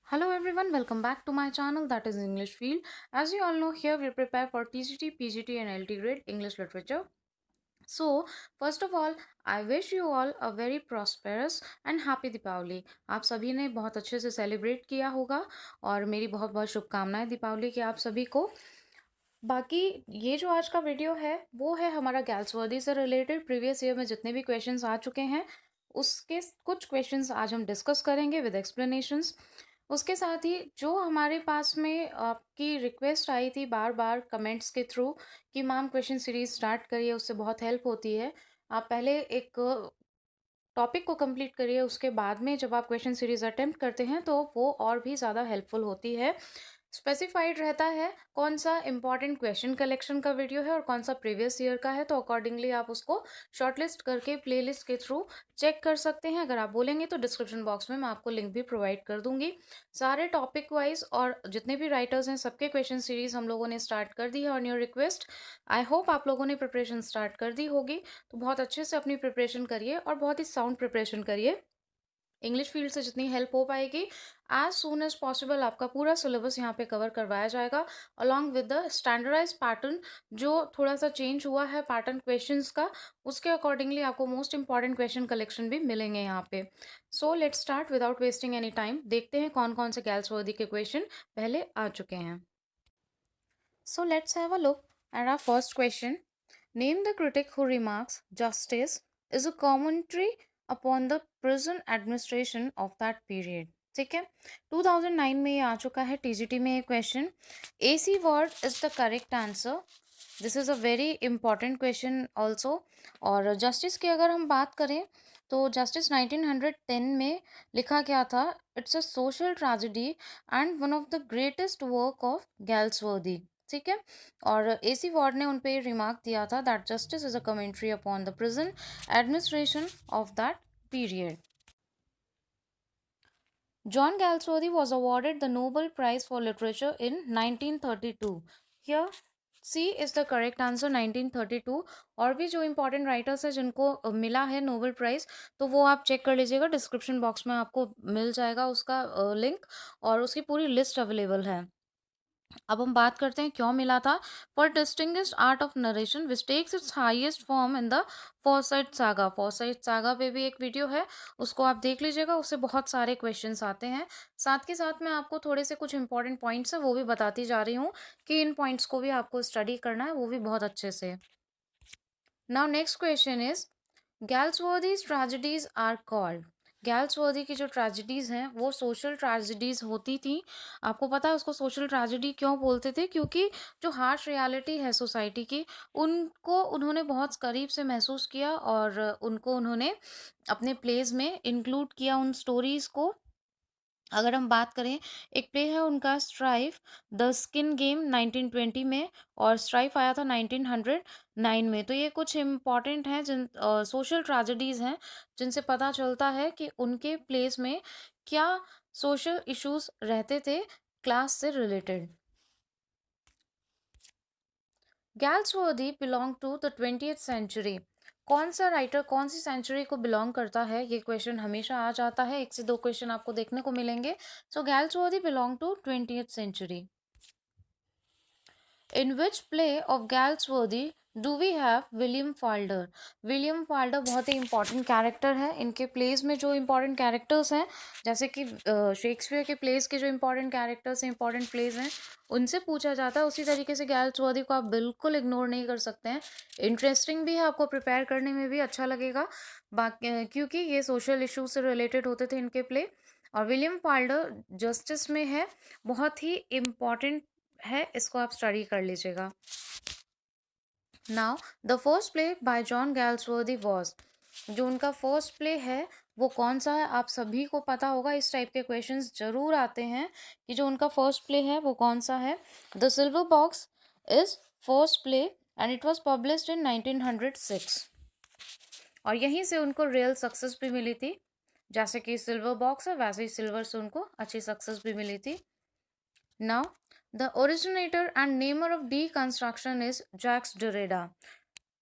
Hello everyone, welcome back to my channel that is English Field. As you all know, here we prepare for TGT, PGT and LT grade English literature. So, first of all, I wish you all a very prosperous and happy Deepawali. आप सभी ने बहुत अच्छे से celebrate किया होगा और मेरी बहुत बहुत शुभकामनाएं दीपावली की आप सभी को. बाकी ये जो आज का वीडियो है वो है हमारा गैल्सवर्दी से रिलेटेड. प्रीवियस ईयर में जितने भी क्वेश्चंस आ चुके हैं उसके कुछ क्वेश्चंस आज हम डिस्कस करेंगे विद एक्सप्लेनेशंस. उसके साथ ही जो हमारे पास में आपकी रिक्वेस्ट आई थी बार बार कमेंट्स के थ्रू कि मैम क्वेश्चन सीरीज स्टार्ट करिए, उससे बहुत हेल्प होती है. आप पहले एक टॉपिक को कंप्लीट करिए, उसके बाद में जब आप क्वेश्चन सीरीज अटेम्प्ट करते हैं तो वो और भी ज़्यादा हेल्पफुल होती है. स्पेसिफाइड रहता है कौन सा इंपॉर्टेंट क्वेश्चन कलेक्शन का वीडियो है और कौन सा प्रीवियस ईयर का है, तो अकॉर्डिंगली आप उसको शॉर्टलिस्ट करके प्लेलिस्ट के थ्रू चेक कर सकते हैं. अगर आप बोलेंगे तो डिस्क्रिप्शन बॉक्स में मैं आपको लिंक भी प्रोवाइड कर दूंगी. सारे टॉपिक वाइज और जितने भी राइटर्स हैं सबके क्वेश्चन सीरीज हम लोगों ने स्टार्ट कर दी है on your request. I hope आप लोगों ने प्रिपरेशन स्टार्ट कर दी होगी, तो बहुत अच्छे से अपनी प्रिपरेशन करिए और बहुत ही साउंड प्रिपरेशन करिए. इंग्लिश फील्ड से जितनी हेल्प हो पाएगी एज सून एज पॉसिबल आपका पूरा सिलेबस यहाँ पे कवर करवाया जाएगा along with the standardize pattern. जो थोड़ा सा चेंज हुआ है पैटर्न क्वेश्चंस का, उसके अकॉर्डिंगली आपको मोस्ट इंपॉर्टेंट क्वेश्चन कलेक्शन भी मिलेंगे यहाँ पे. So let's start without wasting any time. देखते हैं कौन कौन से गैल्सवर्दी के क्वेश्चन पहले आ चुके हैं. So let's have a look at our first question. Name the critic who remarks justice is a commentary upon the prison administration of that period. ठीक है, 2009 में ये आ चुका है टीजीटी में ये question. AC word is the correct answer. This is a very important question also. और justice की अगर हम बात करें तो जस्टिस 1910 में लिखा गया था. It's a social tragedy and one of the greatest work of Galsworthy. ठीक है, और AC वार्ड ने उन पे रिमार्क दिया था that justice is a commentary upon the prison administration of that period. John Galsworthy was awarded the Nobel Prize for Literature in 1932. Here C is the correct answer, 1932. और भी जो important writers हैं जिनको मिला है Nobel prize, तो वो आप चेक कर लीजिएगा. डिस्क्रिप्शन बॉक्स में आपको मिल जाएगा उसका लिंक, और उसकी पूरी लिस्ट अवेलेबल है. अब हम बात करते हैं क्यों मिला था. For distinguished art of narration which takes its highest form in the Forsyte Saga. Forsyte Saga पे भी एक वीडियो है, उसको आप देख लीजिएगा. उससे बहुत सारे क्वेश्चंस आते हैं. साथ के साथ मैं आपको थोड़े से कुछ इंपॉर्टेंट पॉइंट्स हैं वो भी बताती जा रही हूँ कि इन पॉइंट्स को भी आपको स्टडी करना है, वो भी बहुत अच्छे से. Now next question is Galsworthy's tragedies are called. Galsworthy की जो ट्रेजेडीज़ हैं वो सोशल ट्रेजेडीज़ होती थी. आपको पता है उसको सोशल ट्रेजेडी क्यों बोलते थे? क्योंकि जो हार्श रियलिटी है सोसाइटी की, उनको उन्होंने बहुत करीब से महसूस किया और उनको उन्होंने अपने प्लेज में इंक्लूड किया उन स्टोरीज़ को. अगर हम बात करें, एक प्ले है उनका स्ट्राइफ द स्किन गेम 1920 में, और स्ट्राइफ आया था 1909 में. तो ये कुछ इम्पॉर्टेंट हैं जिन सोशल ट्रेजेडीज़ हैं जिनसे पता चलता है कि उनके प्लेस में क्या सोशल इश्यूज रहते थे क्लास से related. Galsworthy belong to the 20th century. कौन सा राइटर कौन सी सेंचुरी को बिलोंग करता है, ये क्वेश्चन हमेशा आ जाता है. एक से दो क्वेश्चन आपको देखने को मिलेंगे. So Galsworthy belong to 20th century. In which play of Galsworthy do we have William Falder? William Falder बहुत ही इंपॉर्टेंट कैरेक्टर है. इनके प्लेस में जो इंपॉर्टेंट कैरेक्टर्स हैं, जैसे कि शेक्सपियर के प्लेस के जो इंपॉर्टेंट कैरेक्टर्स हैं, इंपॉर्टेंट प्लेस हैं, उनसे पूछा जाता है. उसी तरीके से गैल्सवर्दी को आप बिल्कुल इग्नोर नहीं कर सकते हैं. इंटरेस्टिंग भी है, आपको प्रिपेयर करने में भी अच्छा लगेगा. बाकी क्योंकि ये सोशल इशूज से रिलेटेड होते थे इनके प्ले. और विलियम फाल्डर जस्टिस में है, बहुत ही इम्पॉर्टेंट है, इसको आप स्टडी कर लीजिएगा. Now the first play by John Galsworthy was. जो उनका फर्स्ट प्ले है वो कौन सा है, आप सभी को पता होगा. इस टाइप के क्वेश्चंस जरूर आते हैं कि जो उनका फर्स्ट प्ले है वो कौन सा है. The silver box is first play and it was published in 1906. और यहीं से उनको रियल सक्सेस भी मिली थी. जैसे कि सिल्वर बॉक्स है वैसे ही सिल्वर से उनको अच्छी सक्सेस भी मिली थी. Now the originator and namer of deconstruction is Jacques Derrida.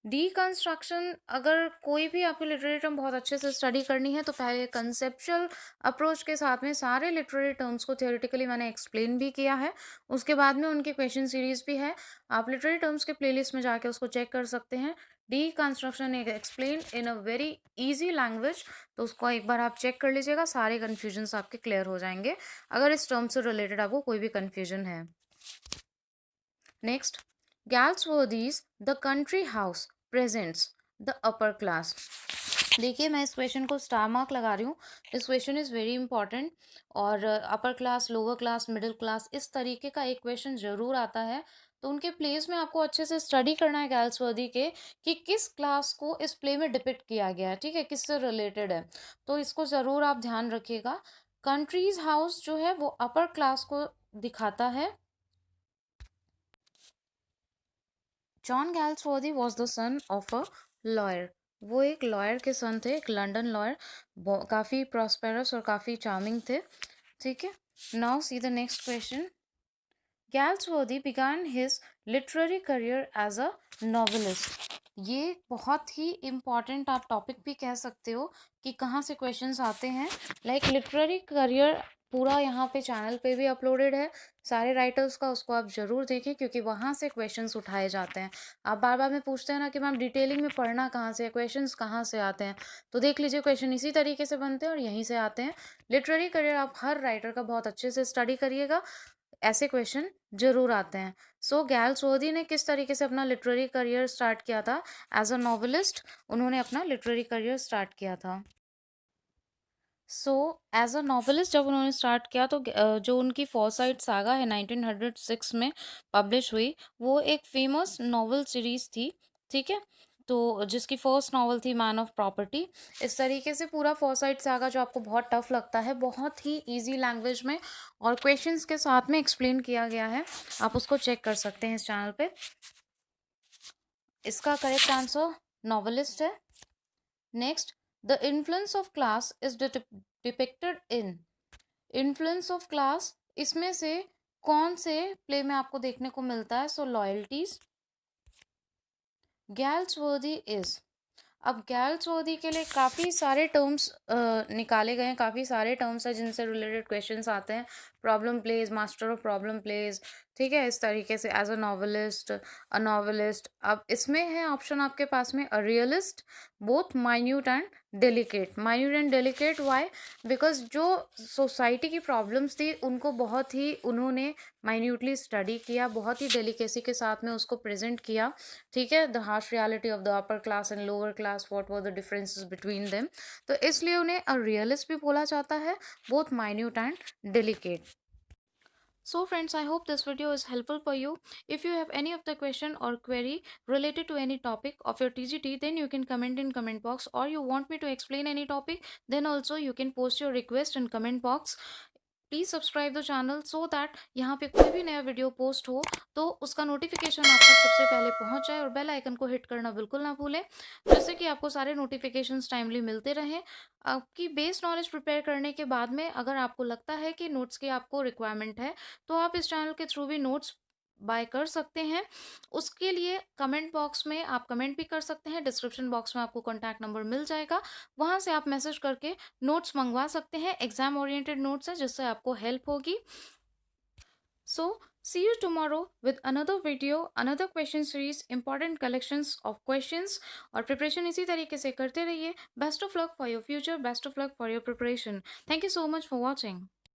Deconstruction, अगर कोई भी आपको लिटरेरी टर्म बहुत अच्छे से स्टडी करनी है तो पहले कंसेप्चुअल अप्रोच के साथ में सारे लिटरेरी टर्म्स को थियोरेटिकली मैंने एक्सप्लेन भी किया है। उसके बाद में उनकी क्वेश्चन सीरीज भी है, आप लिटरेरी टर्म्स के प्लेलिस्ट में जाके उसको चेक कर सकते हैं। डीकंस्ट्रक्शन एक explain in a very easy language, तो उसको एक बार आप चेक कर लीजिएगा, सारे कन्फ्यूजन्स आपके क्लियर हो जाएंगे अगर इस टर्म से रिलेटेड आपको कोई भी कन्फ्यूजन है। Next, Galsworthy's The Country House Presents the Upper Class। देखिए मैं इस क्वेश्चन को स्टार मार्क लगा रही हूँ। This question is very important, और upper class, lower class, middle class, इस तरीके का एक क्वेश्चन ज़रूर आता है। तो उनके प्लेस में आपको अच्छे से स्टडी करना है गैल्सवर्दी के, कि किस क्लास को इस प्ले में डिपिक्ट किया गया है, ठीक है, किससे रिलेटेड है, तो इसको ज़रूर आप ध्यान रखिएगा। कंट्रीज हाउस जो है वो अपर क्लास को दिखाता है। John Galsworthy was the son of a lawyer. वो एक लॉयर के सन थे, एक लंदन लॉयर, काफ़ी प्रॉस्पेरस और काफ़ी चार्मिंग थे, ठीक है। Now see the next question. Galsworthy began his literary career as a novelist. ये बहुत ही इम्पॉर्टेंट आप टॉपिक भी कह सकते हो कि कहाँ से क्वेश्चंस आते हैं। लाइक लिटरेरी करियर पूरा यहाँ पे चैनल पे भी अपलोडेड है सारे राइटर्स का, उसको आप ज़रूर देखें क्योंकि वहाँ से क्वेश्चंस उठाए जाते हैं। आप बार बार में पूछते हैं ना कि मैम डिटेलिंग में पढ़ना कहाँ से है, क्वेश्चंस कहाँ से आते हैं, तो देख लीजिए क्वेश्चन इसी तरीके से बनते हैं और यहीं से आते हैं। लिटरेरी करियर आप हर राइटर का बहुत अच्छे से स्टडी करिएगा, ऐसे क्वेश्चन जरूर आते हैं। सो गैल्सवर्दी ने किस तरीके से अपना लिटरेरी करियर स्टार्ट किया था? एज अ नॉवेलिस्ट उन्होंने अपना लिटरेरी करियर स्टार्ट किया था। सो एज अ नॉवेलिस्ट जब उन्होंने स्टार्ट किया तो जो उनकी फॉरसाइट सागा है 1906 में पब्लिश हुई, वो एक फेमस नॉवेल सीरीज थी, ठीक है, तो जिसकी फर्स्ट नॉवल थी मैन ऑफ प्रॉपर्टी। इस तरीके से पूरा फॉरसाइट सागा जो आपको बहुत टफ लगता है, बहुत ही इजी लैंग्वेज में और क्वेश्चंस के साथ में एक्सप्लेन किया गया है, आप उसको चेक कर सकते हैं इस चैनल पे। इसका करेक्ट आंसर नॉवेलिस्ट है। Next, the influence of class is depicted in. Influence of class इसमें से कौन से प्ले में आपको देखने को मिलता है? सो लॉयल्टीज, गैल्सवर्दी इज। अब गैल्सवर्दी के लिए काफ़ी सारे टर्म्स निकाले गए हैं, काफ़ी सारे टर्म्स हैं जिनसे रिलेटेड क्वेश्चंस आते हैं। Problem plays, master of problem plays, ठीक है, इस तरीके से एज अ नॉवलिस्ट। अब इसमें है ऑप्शन आपके पास में a realist, both minute and delicate. Minute and delicate why? Because जो सोसाइटी की प्रॉब्लम्स थी उनको बहुत ही उन्होंने माइन्यूटली स्टडी किया, बहुत ही डेलिकेसी के साथ में उसको प्रेजेंट किया, ठीक है। The harsh reality of the upper class and lower class, what were the differences between them, तो इसलिए उन्हें अ रियलिस्ट भी बोला जाता है, both minute and delicate. So friends, I hope this video is helpful for you. If you have any of the question or query related to any topic of your TGT, then you can comment in comment box, or you want me to explain any topic, then also you can post your request in comment box. Please subscribe the channel so that यहाँ पे कोई भी नया video post हो तो उसका notification आप तक सबसे पहले पहुँच जाए, और बेल आइकन को हिट करना बिल्कुल ना भूलें, जिससे कि आपको सारे नोटिफिकेशंस टाइमली मिलते रहें। आपकी बेस नॉलेज प्रिपेयर करने के बाद में अगर आपको लगता है कि नोट्स की आपको रिक्वायरमेंट है, तो आप इस चैनल के थ्रू भी नोट्स बाय कर सकते हैं। उसके लिए कमेंट बॉक्स में आप कमेंट भी कर सकते हैं, डिस्क्रिप्शन बॉक्स में आपको कॉन्टैक्ट नंबर मिल जाएगा, वहाँ से आप मैसेज करके नोट्स मंगवा सकते हैं। एग्जाम ओरिएंटेड नोट्स है जिससे आपको हेल्प होगी। सो see you tomorrow with another video, another question series, important collections of questions, और प्रिपरेशन इसी तरीके से करते रहिए। Best of luck for your future, best of luck for your preparation. Thank you so much for watching.